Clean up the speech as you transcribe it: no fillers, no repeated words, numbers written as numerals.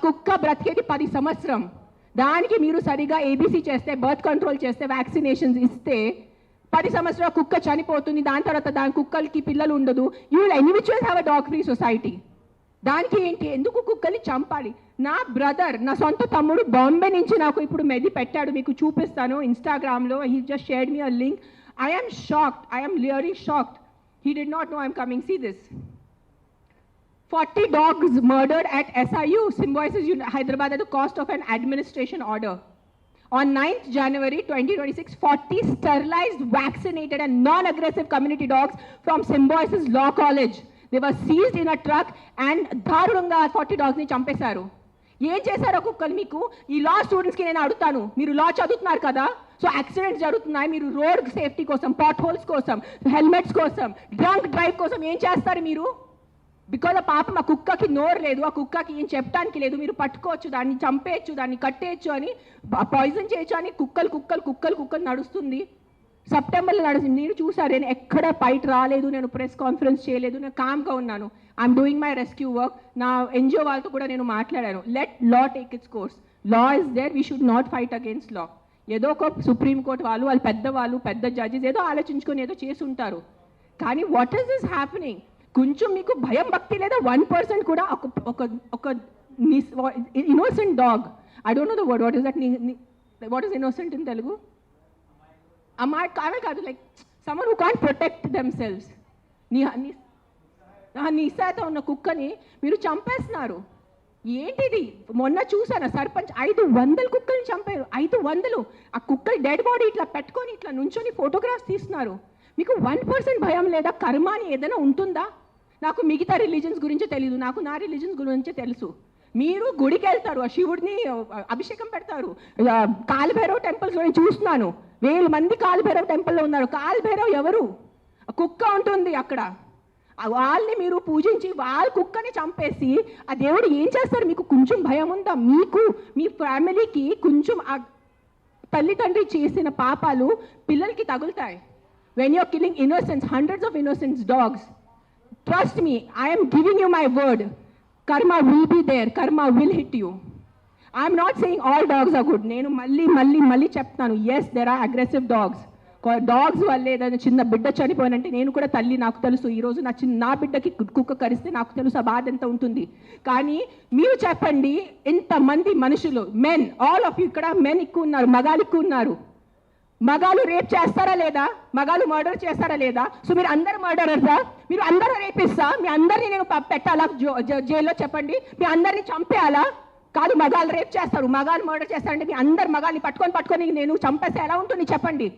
కుక్క బ్రతికేది 10 సంవత్సరం. దానికి మీరు సరిగా ఏబీసీ చేస్తే, బర్త్ కంట్రోల్ చేస్తే, వ్యాక్సినేషన్స్ ఇస్తే 10 సంవత్సరాల కుక్క చనిపోతుంది. దాని తర్వాత దాని కుక్కలకి పిల్లలు ఉండదు. You will eventually have a dog free society. దానికి ఏంటి, ఎందుకు కుక్కల్ని చంపాలి? నా బ్రదర్, నా సొంత తమ్ముడు బాంబే నుంచి నాకు ఇప్పుడు మెది పెట్టాడు, మీకు చూపిస్తాను ఇన్స్టాగ్రామ్లో. He just shared me a link. I am shocked. I am really shocked. He did not know I'm coming. See this. 40 dogs murdered at SIU, Symbiosis Hyderabad, at the cost of an administration order. On 9th January 2026, 40 sterilized, vaccinated and non-aggressive community dogs from Symbiosis Law College. They were seized in a truck and దారుణంగా 40 dogs ని చంపేశారు. ఏం చేశారో కుక్కలు మీకు? ఈ లా స్టూడెంట్స్కి నేను అడుగుతాను, మీరు లా చదువుతున్నారు కదా, సో యాక్సిడెంట్స్ జరుగుతున్నాయి, మీరు రోడ్ సేఫ్టీ కోసం, పాట్ హోల్స్ కోసం, హెల్మెట్స్ కోసం, డ్రంక్ డ్రైవ్ కోసం ఏం చేస్తారు మీరు? బికాజ్ ఆ పాపం ఆ కుక్కకి నోరు లేదు, ఆ కుక్కకి ఏం చెప్పడానికి లేదు. మీరు పట్టుకోవచ్చు, దాన్ని చంపేయచ్చు, దాన్ని కట్టేయచ్చు అని, పాయిజన్ చేయొచ్చు అని కుక్కలు నడుస్తుంది. సెప్టెంబర్లో నడుస్తుంది. నేను చూసాను, నేను ఎక్కడ బయట రాలేదు, నేను ప్రెస్ కాన్ఫరెన్స్ చేయలేదు, నేను కామ్గా ఉన్నాను. I'm doing my rescue work. నా ఎన్జిఓ వాళ్ళతో కూడా నేను మాట్లాడాను. Let law take its course. Law is there, we should not fight against law. ఏదో ఒక సుప్రీంకోర్టు వాళ్ళు పెద్దవాళ్ళు, పెద్ద జడ్జెస్ ఏదో ఆలోచించుకొని ఏదో చేసి ఉంటారు. కానీ వాట్ ఈస్ దిస్ హ్యాపెనింగ్? కొంచెం మీకు భయం భక్తి లేదా? 1% కూడా ఒక innocent dog, I don't know the word, what is that, what is innocent in Telugu? అమ్మాయి కాదు, like someone who can't protect themselves. నిస్సాయత ఉన్న కుక్కని మీరు చంపేస్తున్నారు. ఏంటిది? మొన్న చూసాను, సర్పంచ్ 500 కుక్కల్ని చంపారు. 500. ఆ కుక్కలు డెడ్ బాడీ ఇట్లా పెట్టుకొని ఇట్లా నుంచొని ఫోటోగ్రాఫ్స్ తీస్తున్నారు. మీకు 1% భయం లేదా? కర్మ అని ఏదైనా ఉంటుందా? నాకు మిగతా రిలీజన్స్ గురించి తెలియదు, నాకు నా రిలీజన్స్ గురించి తెలుసు. మీరు గుడికి వెళ్తారు, ఆ శివుడిని అభిషేకం పెడతారు. కాలభైరవ్ టెంపుల్స్లో నేను చూస్తున్నాను, 1000 మంది కాలభైరవ్ టెంపుల్లో ఉన్నారు. కాలభైరవ్ ఎవరు? కుక్క ఉంటుంది అక్కడ. వాళ్ళని మీరు పూజించి వాళ్ళ కుక్కని చంపేసి ఆ దేవుడు ఏం చేస్తారు? మీకు కొంచెం భయం ఉందా? మీకు, మీ ఫ్యామిలీకి కొంచెం ఆ తల్లిదండ్రి చేసిన పాపాలు పిల్లలకి తగులుతాయి. When you're killing innocents, hundreds of innocent dogs, trust me, I am giving you my word. Karma will be there. Karma will hit you. I'm not saying all dogs are good. నేను మళ్ళీ చెప్తాను, yes, there are aggressive dogs. Dogs వల్లే ఏదైనా చిన్న బిడ్డ చనిపోయినంటే, నేను కూడా తల్లి, నాకు తెలుసు. ఈరోజు నా బిడ్డకి కుక్క కరిస్తే నాకు తెలుసు ఆ బాధ ఎంత ఉంటుంది. కానీ మీరు చెప్పండి, ఇంతమంది మనుషులు, మెన్, ఆల్ ఆఫ్ యూ, ఇక్కడ మెన్ ఎక్కువ ఉన్నారు, మగాళ్ళు ఎక్కువ ఉన్నారు. మగాళ్ళు రేప్ చేస్తారా లేదా? మగాళ్ళు మర్డర్ చేస్తారా లేదా? సో మీరు అందరు మర్డరర్సా? మీరు అందరూ రేపిస్తా? మీ అందరినీ నేను పెట్టాలా జైల్లో? చెప్పండి, మీ అందరినీ చంపేయాలా? కాదు, మగాళ్ళు రేప్ చేస్తారు, మగాళ్ళు మర్డర్ చేస్తారంటే మీ అందరు మగాళ్ళని పట్టుకొని నేను చంపేస్తే ఎలా ఉంటుంది చెప్పండి?